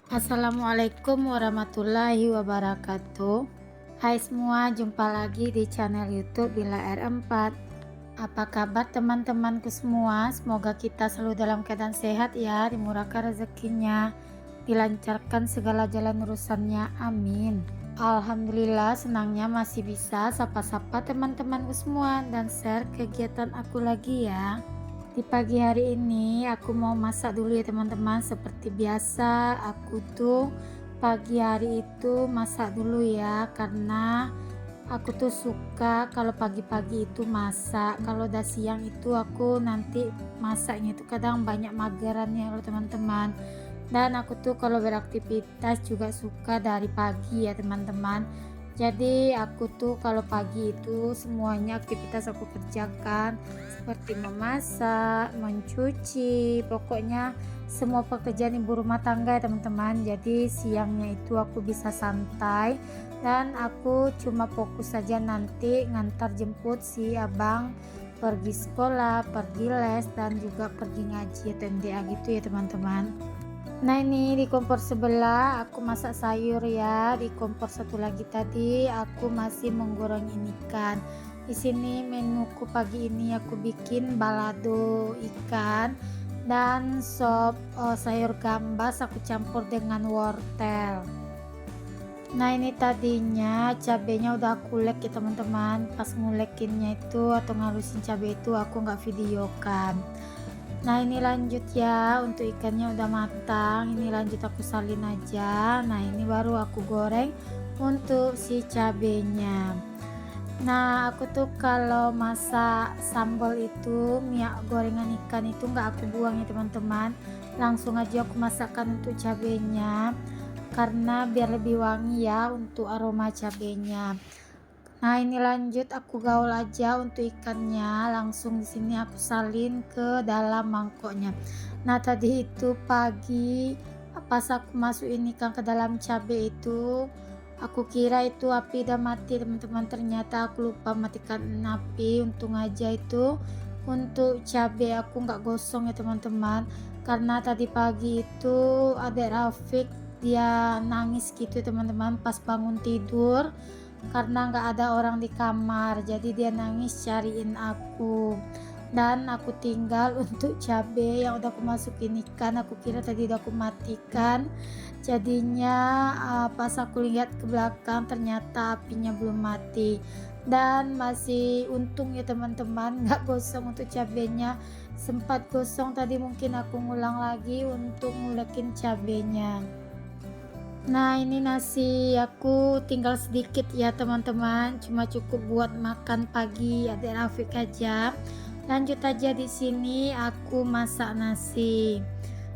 Assalamualaikum warahmatullahi wabarakatuh. Hai semua, jumpa lagi di channel YouTube Bila R4. Apa kabar teman-temanku semua? Semoga kita selalu dalam keadaan sehat ya, dimurahkan rezekinya, dilancarkan segala jalan urusannya. Amin. Alhamdulillah, senangnya masih bisa sapa-sapa teman-temanku semua dan share kegiatan aku lagi ya. Di pagi hari ini aku mau masak dulu ya teman-teman. Seperti biasa aku tuh pagi hari itu masak dulu ya, karena aku tuh suka kalau pagi-pagi itu masak. Kalau udah siang itu aku nanti masaknya itu kadang banyak magerannya loh teman-teman. Dan aku tuh kalau beraktivitas juga suka dari pagi ya teman-teman. Jadi aku tuh kalau pagi itu semuanya aktivitas aku kerjakan, seperti memasak, mencuci, pokoknya semua pekerjaan ibu rumah tangga ya teman-teman. Jadi siangnya itu aku bisa santai dan aku cuma fokus saja nanti ngantar jemput si abang pergi sekolah, pergi les, dan juga pergi ngaji atau MDA gitu ya teman-teman. Nah, ini di kompor sebelah aku masak sayur ya. Di kompor satu lagi tadi aku masih menggoreng ini ikan. Di sini menuku pagi ini aku bikin balado ikan dan sop sayur gambas aku campur dengan wortel. Nah, ini tadinya cabenya udah aku ulek ya teman-teman. Pas ngulekinnya itu atau ngalusin cabai itu aku nggak videokan. Nah, ini lanjut ya, untuk ikannya udah matang, ini lanjut aku salin aja. Nah, ini baru aku goreng untuk si cabenya. Nah, aku tuh kalau masak sambal itu minyak gorengan ikan itu nggak aku buang ya teman-teman, langsung aja aku masakkan untuk cabenya karena biar lebih wangi ya untuk aroma cabenya. Nah, ini lanjut aku gaul aja untuk ikannya, langsung di sini aku salin ke dalam mangkoknya. Nah, tadi itu pagi pas aku masukin ikan ke dalam cabai itu, aku kira itu api udah mati teman-teman, ternyata aku lupa matikan api. Untung aja itu untuk cabai aku nggak gosong ya teman-teman, karena tadi pagi itu adek Rafiq dia nangis gitu teman-teman pas bangun tidur karena nggak ada orang di kamar, jadi dia nangis cariin aku dan aku tinggal untuk cabai yang udah aku masukin ikan. Aku kira tadi udah aku matikan, jadinya pas aku lihat ke belakang ternyata apinya belum mati dan masih untung ya teman-teman nggak gosong untuk cabenya. Sempat gosong tadi, mungkin aku ngulang lagi untuk ngulekin cabenya. Nah, ini nasi aku tinggal sedikit ya teman-teman, cuma cukup buat makan pagi adik Rafiq aja. Lanjut aja, di sini aku masak nasi.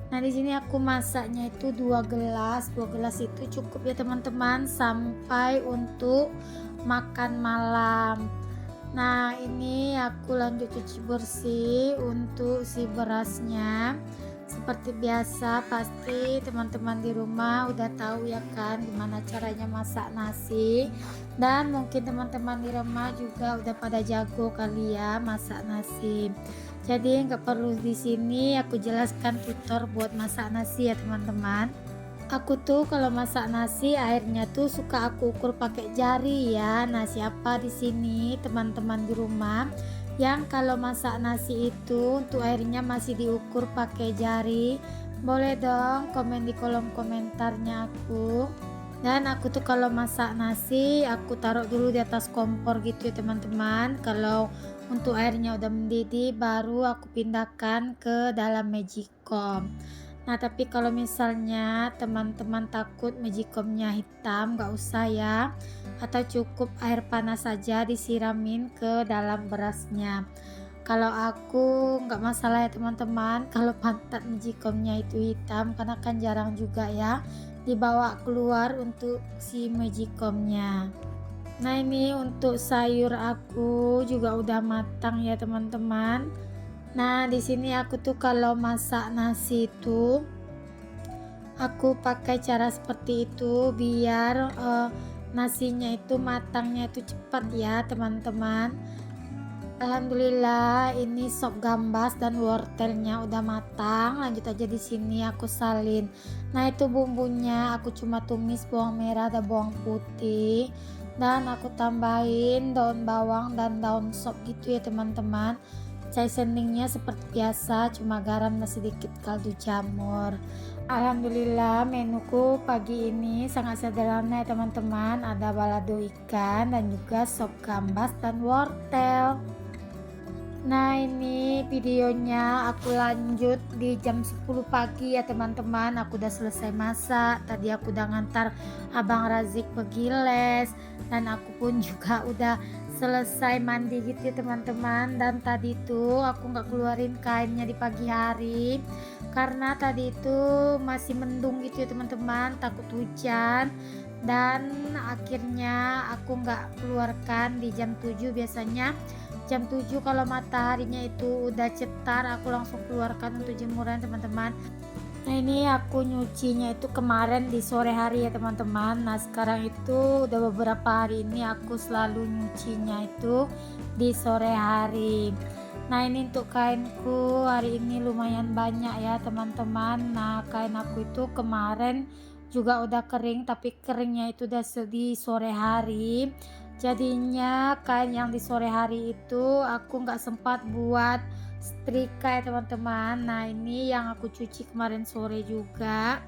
Nah, di sini aku masaknya itu 2 gelas. 2 gelas itu cukup ya teman-teman sampai untuk makan malam. Nah, ini aku lanjut cuci bersih untuk si berasnya. Seperti biasa pasti teman-teman di rumah udah tahu ya kan gimana caranya masak nasi, dan mungkin teman-teman di rumah juga udah pada jago kali ya masak nasi. Jadi nggak perlu di sini aku jelaskan tutor buat masak nasi ya teman-teman. Aku tuh kalau masak nasi airnya tuh suka aku ukur pakai jari ya. Nah, siapa di sini teman-teman di rumah yang kalau masak nasi itu untuk airnya masih diukur pakai jari? Boleh dong komen di kolom komentarnya aku. Dan aku tuh kalau masak nasi aku taruh dulu di atas kompor gitu ya teman-teman. Kalau untuk airnya udah mendidih baru aku pindahkan ke dalam magicom. Nah, tapi kalau misalnya teman-teman takut magicomnya hitam, nggak usah ya, atau cukup air panas saja disiramin ke dalam berasnya. Kalau aku nggak masalah ya teman-teman kalau pantat magicomnya itu hitam, karena kan jarang juga ya dibawa keluar untuk si magicomnya. Nah, ini untuk sayur aku juga udah matang ya teman-teman. Nah, di sini aku tuh kalau masak nasi itu aku pakai cara seperti itu biar nasinya itu matangnya itu cepat ya teman-teman. Alhamdulillah ini sop gambas dan wortelnya udah matang. Lanjut aja di sini aku salin. Nah, itu bumbunya aku cuma tumis bawang merah dan bawang putih. Dan aku tambahin daun bawang dan daun sop gitu ya teman-teman. Seasoningnya seperti biasa, cuma garam dan sedikit kaldu jamur. Alhamdulillah menuku pagi ini sangat sederhana ya teman-teman. Ada balado ikan dan juga sop gambas dan wortel. Nah, ini videonya aku lanjut di jam 10 pagi ya teman-teman. Aku udah selesai masak. Tadi aku udah ngantar Abang Razik pergi les, dan aku pun juga udah selesai mandi gitu ya teman-teman. Dan tadi itu aku nggak keluarin kainnya di pagi hari karena tadi itu masih mendung gitu ya teman-teman, takut hujan. Dan akhirnya aku nggak keluarkan di jam 7. Biasanya jam 7 kalau mataharinya itu udah cetar aku langsung keluarkan untuk jemuran teman-teman. Nah, ini aku nyucinya itu kemarin di sore hari ya teman-teman. Nah, sekarang itu udah beberapa hari ini aku selalu nyucinya itu di sore hari. Nah, ini untuk kainku hari ini lumayan banyak ya teman-teman. Nah, kain aku itu kemarin juga udah kering, tapi keringnya itu udah di sore hari. Jadinya kain yang di sore hari itu aku nggak sempat buat setrika ya teman-teman. Nah, ini yang aku cuci kemarin sore juga.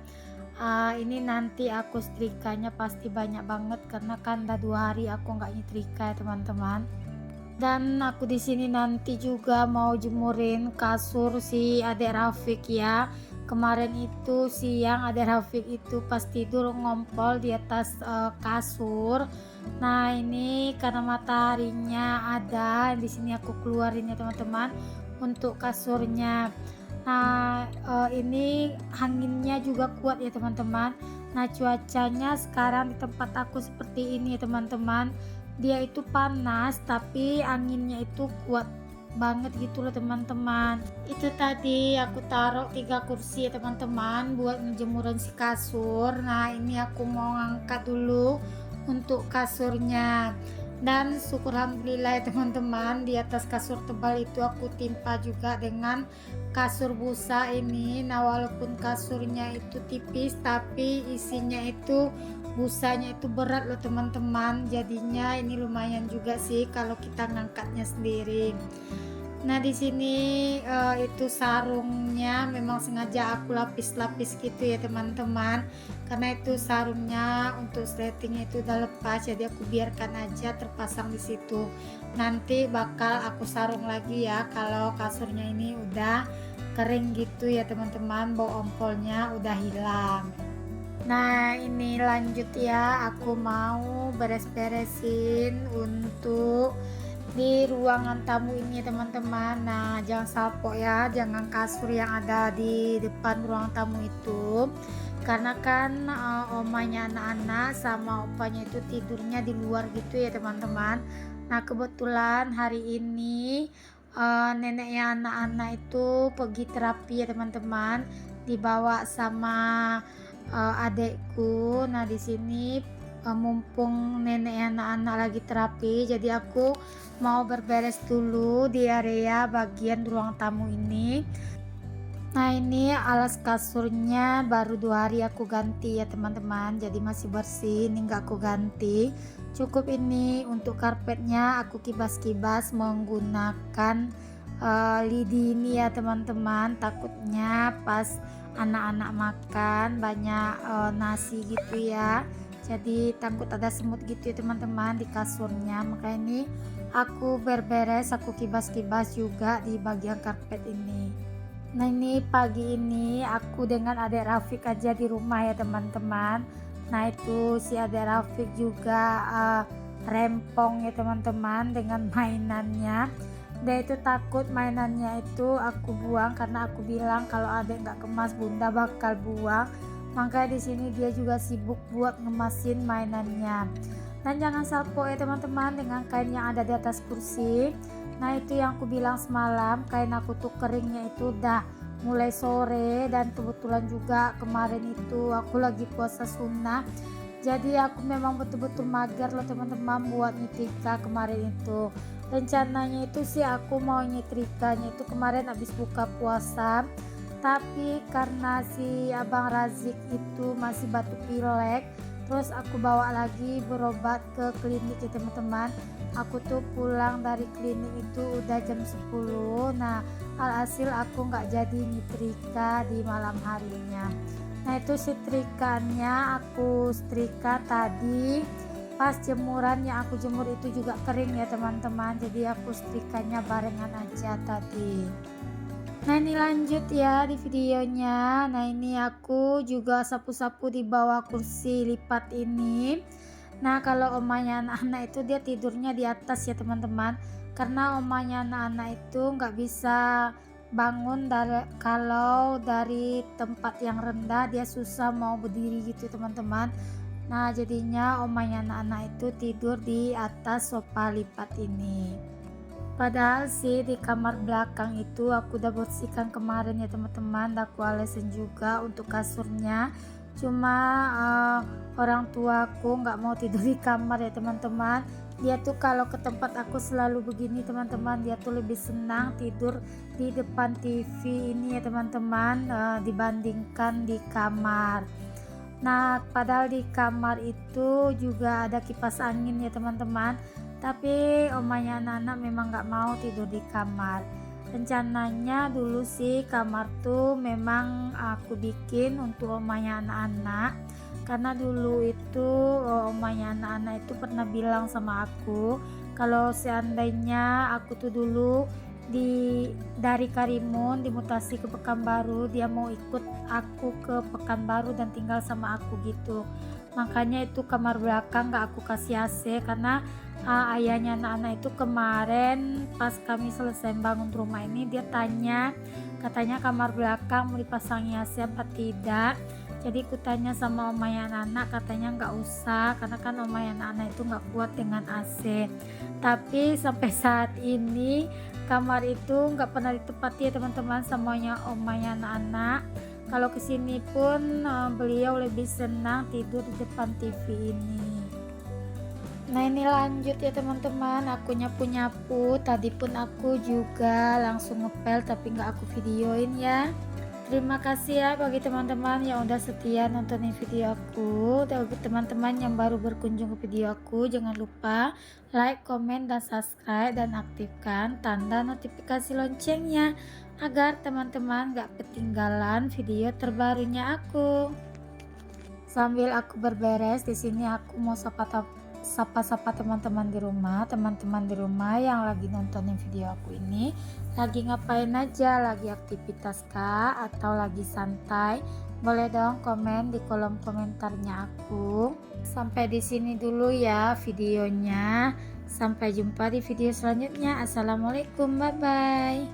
Ini nanti aku setrikanya pasti banyak banget karena kan udah 2 hari aku nggak nyetrika ya teman-teman. Dan aku di sini nanti juga mau jemurin kasur si adek Rafiq ya. Kemarin itu siang adek Rafiq itu pas tidur ngompol di atas kasur. Nah, ini karena mataharinya ada di sini aku keluarin ya teman-teman untuk kasurnya. Nah, ini anginnya juga kuat ya teman-teman. Nah, cuacanya sekarang di tempat aku seperti ini ya teman-teman. Dia itu panas tapi anginnya itu kuat banget gitu loh teman-teman. Itu tadi aku taruh 3 kursi ya teman-teman buat ngejemuran si kasur. Nah, ini aku mau ngangkat dulu untuk kasurnya. Dan syukur alhamdulillah ya teman-teman, di atas kasur tebal itu aku timpa juga dengan kasur busa ini. Nah, walaupun kasurnya itu tipis tapi isinya itu busanya itu berat loh teman-teman. Jadinya ini lumayan juga sih kalau kita ngangkatnya sendiri. Nah, di sini itu sarungnya memang sengaja aku lapis-lapis gitu ya teman-teman, karena itu sarungnya untuk sletingnya itu udah lepas, jadi aku biarkan aja terpasang di situ. Nanti bakal aku sarung lagi ya kalau kasurnya ini udah kering gitu ya teman-teman, bau ompolnya udah hilang. Nah, ini lanjut ya, aku mau beres-beresin untuk di ruangan tamu ini teman-teman. Nah, jangan salpok ya, jangan kasur yang ada di depan ruang tamu itu, karena kan omanya anak-anak sama opanya itu tidurnya di luar gitu ya teman-teman. Nah, kebetulan hari ini neneknya anak-anak itu pergi terapi ya teman-teman, dibawa sama adekku. Nah, di sini mumpung nenek anak-anak lagi terapi, jadi aku mau berberes dulu di area bagian ruang tamu ini. Nah, ini alas kasurnya baru 2 hari aku ganti ya teman-teman, jadi masih bersih, ini nggak aku ganti. Cukup ini untuk karpetnya aku kibas-kibas menggunakan lidi ini ya teman-teman, takutnya pas anak-anak makan banyak nasi gitu ya, jadi takut ada semut gitu ya teman-teman di kasurnya. Makanya ini aku berberes, aku kibas-kibas juga di bagian karpet ini. Nah, ini pagi ini aku dengan adek Rafiq aja di rumah ya teman-teman. Nah, itu si adek Rafiq juga rempong ya teman-teman dengan mainannya. Dia itu takut mainannya itu aku buang karena aku bilang kalau adek nggak kemas bunda bakal buang. Makanya di sini dia juga sibuk buat ngemasin mainannya. Dan jangan salpo ya teman-teman dengan kain yang ada di atas kursi. Nah, itu yang aku bilang semalam, kain aku tuh keringnya itu udah mulai sore, dan kebetulan juga kemarin itu aku lagi puasa sunnah. Jadi aku memang betul-betul mager loh teman-teman buat nyetrika kemarin itu. Rencananya itu sih aku mau nyetrikanya itu kemarin habis buka puasa, tapi karena si Abang Razik itu masih batuk pilek, terus aku bawa lagi berobat ke klinik ya teman-teman. Aku tuh pulang dari klinik itu udah jam 10. Nah, alhasil aku nggak jadi nyetrika di malam harinya. Nah, itu setrikannya aku setrika tadi pas jemuran yang aku jemur itu juga kering ya teman-teman, jadi aku setrikanya barengan aja tadi. Nah, ini lanjut ya di videonya. Nah, ini aku juga sapu-sapu di bawah kursi lipat ini. Nah, kalau omanya anak-anak itu dia tidurnya di atas ya teman-teman, karena omanya anak-anak itu nggak bisa bangun kalau dari tempat yang rendah, dia susah mau berdiri gitu teman-teman. Nah, jadinya omanya anak-anak itu tidur di atas sofa lipat ini. Padahal sih di kamar belakang itu aku udah bersihkan kemarin ya teman-teman, aku alesin juga untuk kasurnya. Cuma orang tuaku nggak mau tidur di kamar ya teman-teman. Dia tuh kalau ke tempat aku selalu begini teman-teman, dia tuh lebih senang tidur di depan TV ini ya teman-teman, dibandingkan di kamar. Nah, padahal di kamar itu juga ada kipas angin ya teman-teman, tapi omanya anak-anak memang nggak mau tidur di kamar. Rencananya dulu sih kamar tuh memang aku bikin untuk omanya anak-anak, karena dulu itu omanya anak-anak itu pernah bilang sama aku kalau seandainya aku tuh dulu dari Karimun dimutasi ke Pekanbaru, dia mau ikut aku ke Pekanbaru dan tinggal sama aku gitu. Makanya itu kamar belakang gak aku kasih AC, karena ayahnya anak-anak itu kemarin pas kami selesai bangun rumah ini, dia tanya katanya kamar belakang mau dipasangi AC apa tidak. Jadi aku tanya sama omanya anak-anak, katanya nggak usah karena kan omanya anak-anak itu nggak kuat dengan AC. Tapi sampai saat ini kamar itu nggak pernah ditempati ya teman-teman, semuanya omanya anak-anak. Kalau kesini pun beliau lebih senang tidur di depan TV ini. Nah, ini lanjut ya teman-teman, aku nyapu-nyapu. Tadi pun aku juga langsung ngepel tapi nggak aku videoin ya. Terima kasih ya bagi teman-teman yang udah setia nontonin video aku. Dan bagi teman-teman yang baru berkunjung ke video aku, jangan lupa like, komen, dan subscribe, dan aktifkan tanda notifikasi loncengnya agar teman-teman gak ketinggalan video terbarunya aku. Sambil aku berberes di sini, aku mau sapa teman-teman di rumah yang lagi nontonin video aku ini. Lagi ngapain aja, lagi aktivitas kah atau lagi santai? Boleh dong komen di kolom komentarnya aku. Sampai di sini dulu ya videonya. Sampai jumpa di video selanjutnya. Assalamualaikum, bye bye.